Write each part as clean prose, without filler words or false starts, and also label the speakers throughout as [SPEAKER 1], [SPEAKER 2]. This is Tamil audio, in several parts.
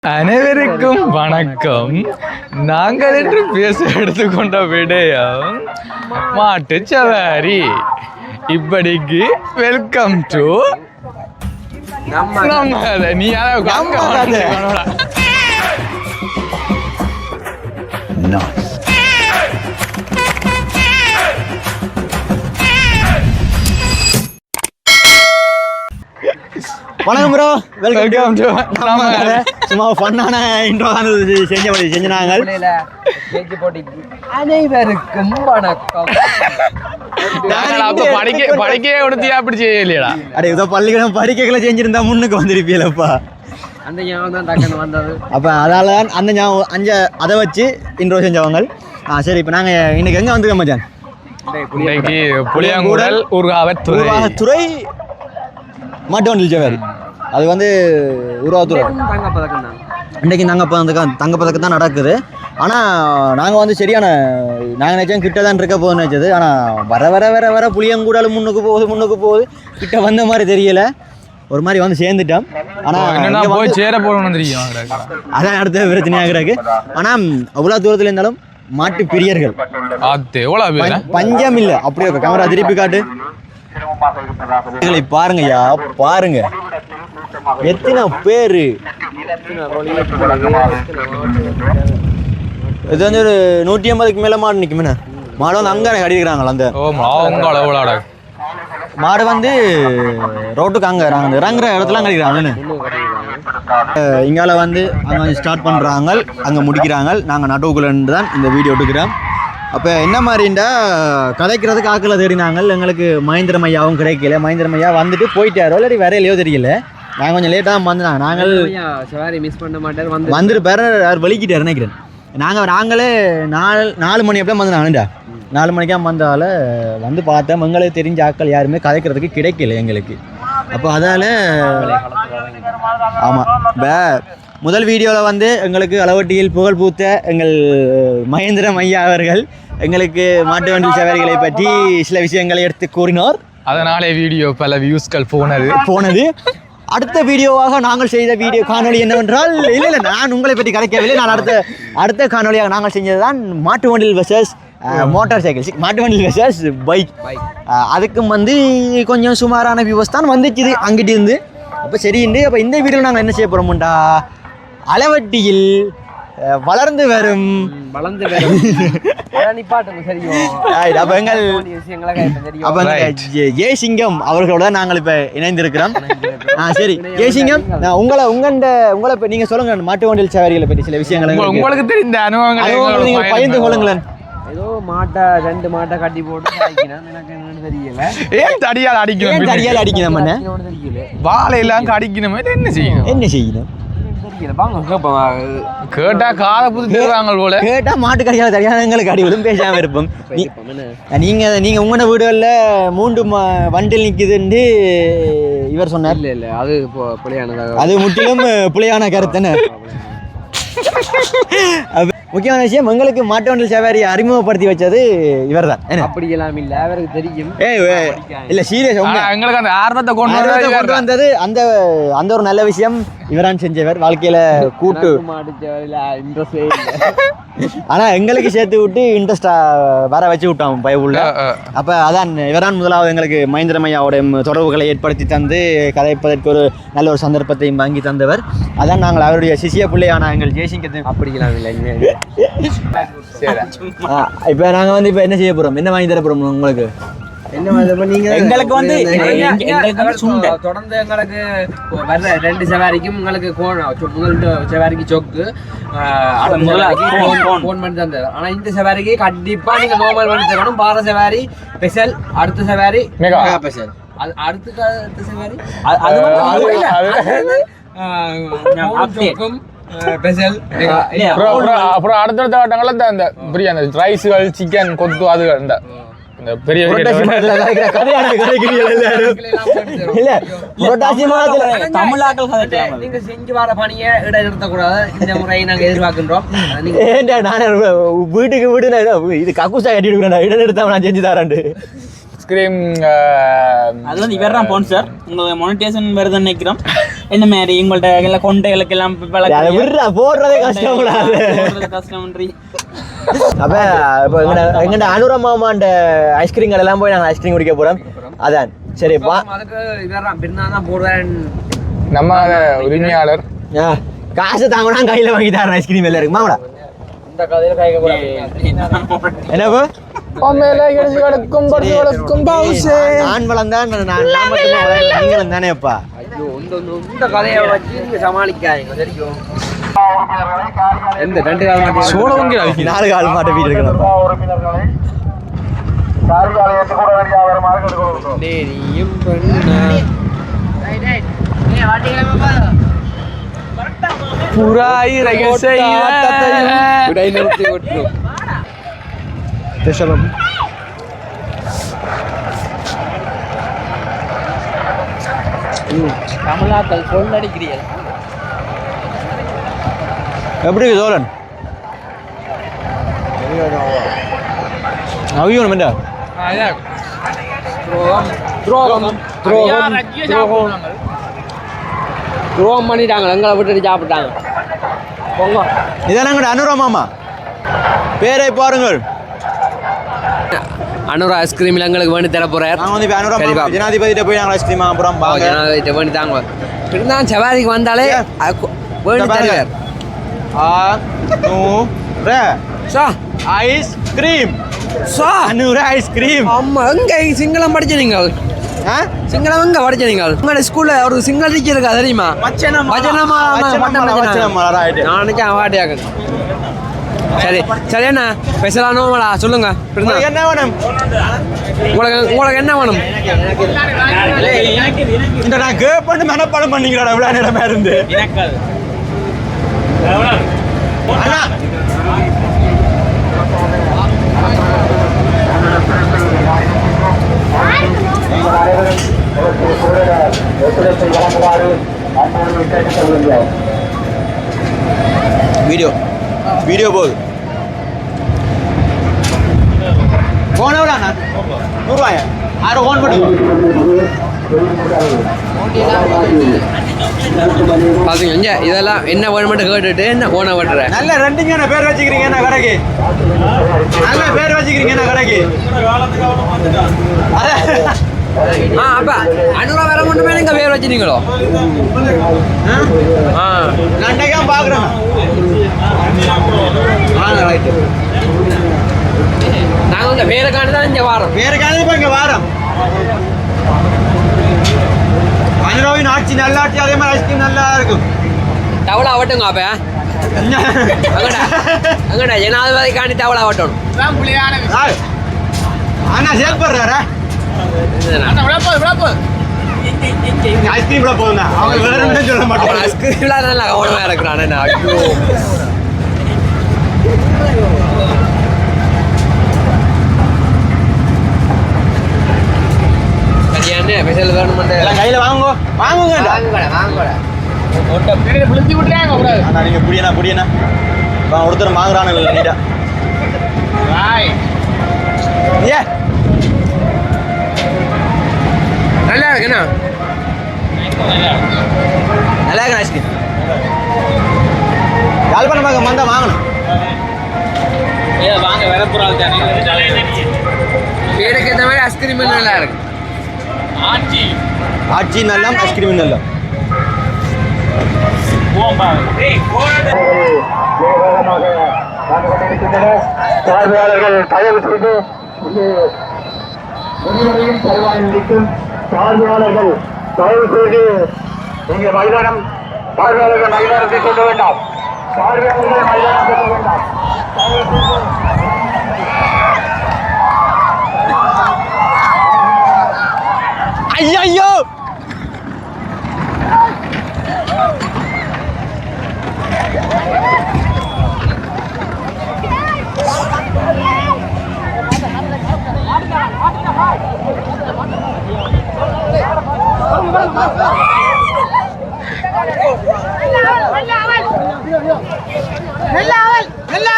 [SPEAKER 1] அனைவருக்கும் வணக்கம். நாங்கள் என்று பேச எடுத்துக்கொண்ட விடயம் மாட்டு சவாரி. இப்படிக்கு வெல்கம் டு நீ
[SPEAKER 2] வணக்கம் ப்ரோ, வெல்கம் டு சும்மா ஃபன்னான இன்ட்ரோ செஞ்சாங்க.
[SPEAKER 3] அனைவருக்கும் வணக்கம்.
[SPEAKER 1] படிக்கவே உடுத்தியா அப்படி செய்யலையடா?
[SPEAKER 2] அடே இதோ பள்ளிக்கூடம் படிக்கல செஞ்சிருந்தா முன்னுக்கு வந்திருப்பீங்களப்பா.
[SPEAKER 3] அந்த ஞாபகம் தான் டக்குன்னு வந்தது.
[SPEAKER 2] அப்போ அதால அந்த ஞாபகம் அதை வச்சு இன்ட்ரோ செஞ்சவங்க. சரி, இப்போ நாங்கள் இன்னைக்கு எங்கே வந்துருக்கோம் மச்சான்?
[SPEAKER 1] இன்னைக்கு புளியங்குடல்
[SPEAKER 2] ஊர்காவத்துறை மாட்டு வண்டில் சவாரி. அது வந்து உருவாத்துறை. இன்றைக்கி தங்கப்பதக்கம் தான் நடக்குது. ஆனால் நாங்கள் வந்து சரியான நாங்கள் நினச்சோம் கிட்ட தான் இருக்க போகுதுன்னு நினச்சது. ஆனால் வர வர வர வர புளியங்கூடல் முன்னுக்கு போகுது கிட்ட வந்த மாதிரி தெரியல. ஒரு மாதிரி வந்து சேர்ந்துட்டோம். ஆனால்
[SPEAKER 1] போய் சேர போகணும் தெரியும்.
[SPEAKER 2] அதான் அடுத்த பிரச்சனையாக இருக்கு. ஆனால் அவ்வளோ தூரத்தில் இருந்தாலும் மாட்டு பிரியர்கள் பஞ்சம் இல்லை. அப்படியே கேமரா திருப்பி காட்டு. பாருங்கய்யா, பாருங்க எத்தனை பேரு. இது வந்து ஒரு 150க்கு மேல மாடு நிக்குமே. மாடு வந்து அங்க கட்டிக்கிறாங்களா? அந்த மாடு வந்து ரோட்டுக்கு அங்க இறங்குற இடத்துல கட்டிக்கிறாங்க. இங்கால வந்து அங்க ஸ்டார்ட் பண்றாங்க, அங்க முடிக்கிறாங்க. நாங்க நடுவுக்குள்ள தான் இந்த வீடியோ எடுக்கிறோம். அப்போ என்ன மாதிரிண்டா கதைக்கிறதுக்கு ஆக்களை தேடினாங்க. எங்களுக்கு மகேந்திரம் ஐயாவும் கிடைக்கல. மகேந்திரம் ஐயா வந்துட்டு போயிட்டாரோ இல்லாட்டி வரையிலையோ தெரியல. நாங்கள் கொஞ்சம் லேட்டாக தான் வந்தோம். நாங்கள்
[SPEAKER 3] மிஸ் பண்ண மாட்டேன்
[SPEAKER 2] வந்துட்டு பேர வெளிக்கிட்டார் நினைக்கிறேன். நாங்களே 4 மணி அப்படியே வந்தாங்கடா. 4 மணிக்காக வந்தால வந்து பார்த்தேன். எங்களுக்கு தெரிஞ்ச ஆக்கள் யாருமே கதைக்கிறதுக்கு கிடைக்கல எங்களுக்கு. அப்போ அதால் ஆமாம், முதல் வீடியோவில் வந்து எங்களுக்கு அளவட்டியில் புகழ் பூத்த எங்கள் மகேந்திரம் ஐயா அவர்கள் எங்களுக்கு மாட்டு வண்டி சவாரிகளை பற்றி சில விஷயங்களை எடுத்து கூறினார்.
[SPEAKER 1] அதனாலே வீடியோ பல வியூஸ்கள் போனது.
[SPEAKER 2] அடுத்த வீடியோவாக நாங்கள் செய்த வீடியோ காணொலி என்னவென்றால், இல்லை நான் உங்களை பற்றி கதைக்கவில்லை. நான் அடுத்த காணொலியாக நாங்கள் செஞ்சது தான் மாட்டு வண்டில் வெர்சஸ் மோட்டார் சைக்கிள். மாட்டு வண்டில் வெர்சஸ் பைக். அதுக்கும் வந்து கொஞ்சம் சுமாரான வியூஸ் தான் வந்துச்சு அங்கிட்டு இருந்து. அப்போ சரிண்டு. அப்போ இந்த வீடியோவில் நாங்கள் என்ன செய்ய போகிறோம்டா, அளவட்டியில் வளர்ந்து வரும் ஜெய்சிங்கம் அவர்களோட நாங்கள் இப்ப இணைந்திருக்கிறோம். சரி ஜெய்சிங்கம், உங்களை நீங்க சொல்லுங்க மாட்டு வண்டியில் சவாரிகளை பற்றி சில விஷயங்கள்
[SPEAKER 1] உங்களுக்கு தெரிந்த அனுபவங்களை
[SPEAKER 2] நீங்க பகிர்ந்து கொள்ளுங்களேன்.
[SPEAKER 3] ஏதோ 2 மாட்டை கட்டி போட்டு எனக்கு தெரியல.
[SPEAKER 1] ஏன் தடியால் அடிக்கணும்? வாழையெல்லாம் அடிக்கணும். என்ன செய்யணும்? கேட்டா காலை புதுறாங்க போல.
[SPEAKER 2] கேட்டா மாட்டு கடையால தெரியாதவங்களுக்கு அடி விடும். பேசாம இருப்போம். நீங்க உங்களோட வீடுகள்ல 3 வண்டில் நிக்குதுன்னு இவர் சொன்னார்.
[SPEAKER 3] இல்ல அது
[SPEAKER 2] அது முற்றிலும் புலியான கருத்துன்னு. முக்கியமான விஷயம், எங்களுக்கு மாட்டு வண்டில் சவாரி அறிமுகப்படுத்தி வச்சது இவர் தான்.
[SPEAKER 3] அப்படி எல்லாம் இல்ல, அவருக்கு தெரியும்.
[SPEAKER 2] இல்ல சீரியஸ்,
[SPEAKER 1] எங்களுக்கு அந்த ஆர்வத்தை கொண்டு
[SPEAKER 2] வந்தது அந்த ஒரு நல்ல விஷயம் இவரான் செஞ்சவர். வாழ்க்கையில கூட்டு ஆனா எங்களுக்கு சேர்த்து விட்டு இன்ட்ரெஸ்டா வர வச்சு விட்டோம் பயவுள்ள. அப்ப அதான் இவரான் முதலாவது எங்களுக்கு மகேந்திரம் ஐயாவோட தொடர்புகளை ஏற்படுத்தி தந்து கதைப்பதற்கு ஒரு நல்ல ஒரு சந்தர்ப்பத்தையும் வாங்கி தந்தவர். அதான் நாங்கள் அவருடைய சிசிய பிள்ளையான எங்கள் ஜெய்சிங்கத்தை.
[SPEAKER 3] அப்படிலாம் இல்லை.
[SPEAKER 2] இப்ப நாங்க வந்து இப்ப என்ன செய்ய போறோம், என்ன வாங்கி தர போறோம் உங்களுக்கு?
[SPEAKER 3] எங்களுக்கு வந்து தொடர்ந்து எங்களுக்கு வர்ற 2 சவாரிக்கும் உங்களுக்கு முதல் சவாரிக்கு சொக்கு போன் பண்ணி தந்தார். ஆனா இந்த சவாரிக்கு கண்டிப்பா நீங்க நோமல் பண்ணி தரணும். பார சவாரி ஸ்பெஷல், அடுத்த சவாரி மெகா ஸ்பெஷல், அடுத்த சவாரி
[SPEAKER 1] அப்புறம் அடுத்தடுத்த கட்டங்கள்ல இந்த பிரியாணி ரைஸ்கள், சிக்கன் கொத்து, அது இந்த பெரிய
[SPEAKER 3] நீங்க செஞ்சு வர பணியை இடைநிறுத்தக்கூடாது. இந்த முறையை நாங்க எதிர்பார்க்கின்றோம்.
[SPEAKER 2] வீட்டுக்கு வீடு இது கக்கூசா கட்டி எடுக்கிறேன், இடைநிறுத்த நான் செஞ்சு தரேன்.
[SPEAKER 4] அது வந்து இவர் தான் ஸ்பான்சர். உங்களுக்கு மானிட்டேஷன் வருதுன்னு நினைக்கிறோம். என்ன மாதிரி உங்கள்ட்ட எல்லாம் கொண்டைகளுக்கு எல்லாம்
[SPEAKER 2] போடுறதே கஷ்டம்
[SPEAKER 4] கஷ்டம்ன்றி
[SPEAKER 2] அப்ப இப்போ எங்கட அனுரமாமாண்ட ஐஸ்கிரீம் கடையெல்லாம் போய் நாங்கள் ஐஸ்கிரீம் குடிக்க போறோம் அதான் சரி
[SPEAKER 3] அதுக்கு இதெல்லாம் பிறந்தான் போடுவேன்
[SPEAKER 1] நம்ம உரிமையாளர்
[SPEAKER 2] காசு தாங்கன்னா கையில வாங்கி தரேன் ஐஸ்கிரீம் எல்லாம் இருக்கு மாமடா
[SPEAKER 3] இந்த கதையில கைக போறாங்க
[SPEAKER 2] என்னப்போ நான் வளர்ந்தான் நான் நீங்களும் தானேப்பா
[SPEAKER 3] ஐயோ இந்த கதையை வச்சு நீங்க சமாளிக்காதீங்க தெரியும் எந்த 2 கால் மாட்டி
[SPEAKER 1] சோழவங்க
[SPEAKER 2] 4 கால் மாட்ட வீடு இருக்கணும்
[SPEAKER 3] நீயும் பெண்ணா
[SPEAKER 1] புறாய் ரகசை
[SPEAKER 3] விடை நிறுத்தி விட்டுரும்
[SPEAKER 2] பேசலாம்
[SPEAKER 3] கமலாக்கள் கொள்ளடிக்கிறீர்கள்
[SPEAKER 2] எப்படி சோழன் அவியோன் என்ன
[SPEAKER 3] துரோகம் பண்ணிட்டாங்க எங்களை விட்டுட்டு சாப்பிட்டாங்க பொங்க
[SPEAKER 2] இதான் எங்கட அனுரமாமா பேரை பாருங்கள்
[SPEAKER 3] அனுரா ஐஸ்கிரீம் எங்களுக்கு வேண்டி தர போறார்
[SPEAKER 2] நாங்கள் வந்து இப்போ அனுரமா ஜனாதிபதிட்ட போய் நாங்கள் ஐஸ்கிரீம் வாங்க போகிறோம் வாங்க
[SPEAKER 3] ஜனாதிபதி வேண்டி தாங்க இருந்தாலும் செவ்வாய்க்கு வந்தாலே வேண்டி தருவார்
[SPEAKER 2] ஐஸ்கிரீம் அனுர ஐஸ்கிரீம்
[SPEAKER 3] ஆமா எங்க சிங்களம் படிச்ச நீங்கள் சிங்களம் எங்க படிச்ச நீங்கள் உங்களோட ஸ்கூல்ல ஒரு சிங்கள டீச்சர் இருக்கா தெரியுமா நான் நினைச்சேன் அவாட்டியாக்கு சரி சரி என்ன ஸ்பெஷலானோங்களா சொல்லுங்க
[SPEAKER 2] என்ன வேணும்
[SPEAKER 3] உங்களுக்கு என்ன வேணும்
[SPEAKER 2] இந்த நான் கேப் பண்ணி மனப்பாடம் பண்ணிக்கிறேன் எவ்வளோ நேரமா இருந்து அண்ணா வீடியோ போகுது போன எவ்வளோ அண்ணா 100 ரூபாயா 6 ஃபோன் பண்ணு
[SPEAKER 3] பாத்தீங்க இதெல்லாம் என்ன வேணுமெண்ட் கேட்டுட்டு என்ன போன விட்டுற
[SPEAKER 2] நல்ல ரெண்டுங்க பேர் வச்சுக்கிறீங்க என்ன கடைக்கு நல்ல பேர் வச்சுக்கிறீங்க என்ன கடைக்கு
[SPEAKER 3] அப்ப அனுரா வேற மட்டுமே நீங்க பேர் வச்சுனீங்களோ
[SPEAKER 2] நண்டைக்காக பாக்குறேன்
[SPEAKER 3] நாங்க உங்க பேருக்காண்டி தான் இங்க வாரோம்
[SPEAKER 2] பேருக்காண்டி இப்போ இங்க வாரோம் அனுராவின் ஆட்சி நல்ல ஆட்சி அதே மாதிரி ஐஸ்கிரீம் நல்லா இருக்கும்
[SPEAKER 3] டவுல் ஆகட்டுங்க அப்ப அங்கடா ஜனாதிபதிக்காண்டி டவுல் ஆகட்டும்
[SPEAKER 2] அண்ணா சேர்ப்படுறாரா ஐஸ்கிரீம் போதுண்ணா அவங்க வேற ஒன்றும் சொல்ல மாட்டாங்க
[SPEAKER 3] ஐஸ்கிரீம்ல நல்லா கவனமா இருக்கிறான் ஐயோ சரியான ஸ்பெஷல் வேணுமெண்ட்
[SPEAKER 2] எல்லாம் கையில வாங்குங்க
[SPEAKER 1] பிடிச்சி விட்டுறாங்க கூடாது
[SPEAKER 2] அண்ணா நீங்க புடியண்ணா ஒருத்தர் வாங்குறானு இல்லை நீட்டா ஏ
[SPEAKER 3] நல்லா இருக்குண்ணா
[SPEAKER 2] நல்லா இருக்கு ஐஸ்கிரீம் யாழ்ப்பாணம் பார்க்க வந்தா வாங்கணும்
[SPEAKER 4] வாங்க விளப்புறாள்
[SPEAKER 3] பேருக்கு ஏற்ற மாதிரி ஐஸ்கிரீம் நல்லா இருக்கு
[SPEAKER 2] ஆட்சி நல்லா ஐஸ்கிரீம் நல்லா
[SPEAKER 5] பார்வையாளர்கள் தயவு செய்து முன்னுரையும் செல்வாயின் பார்வையாளர்கள் தயவு செய்து இங்கே பார்வையாளர்கள் மைதானத்தை கொண்டு வேண்டாம் பார்வையாளர்கள் மைதானத்தை கொண்டு வேண்டாம்
[SPEAKER 2] ஐயோ
[SPEAKER 6] என்ன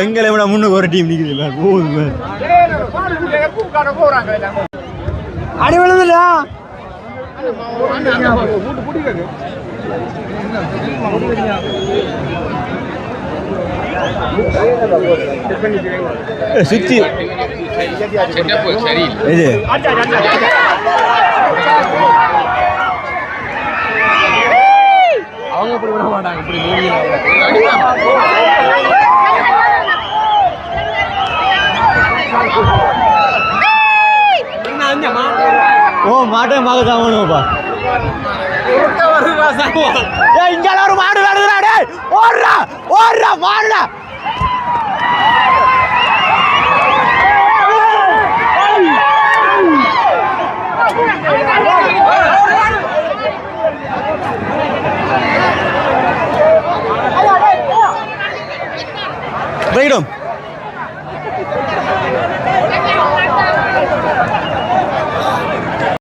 [SPEAKER 2] எங்களை விட முன்னுக்கு ஒரு டீம் நிக்குது போகுது அடி விழுதுடா சுத்தி இது
[SPEAKER 3] அவங்க இப்படி விட மாட்டாங்க இப்படி
[SPEAKER 2] ஓ மாட்டே பார்க்க சாமணுப்பா இங்க ஒரு மாடு வருதுடா டேய் ஓடுறா ஓடுறா மாடுடா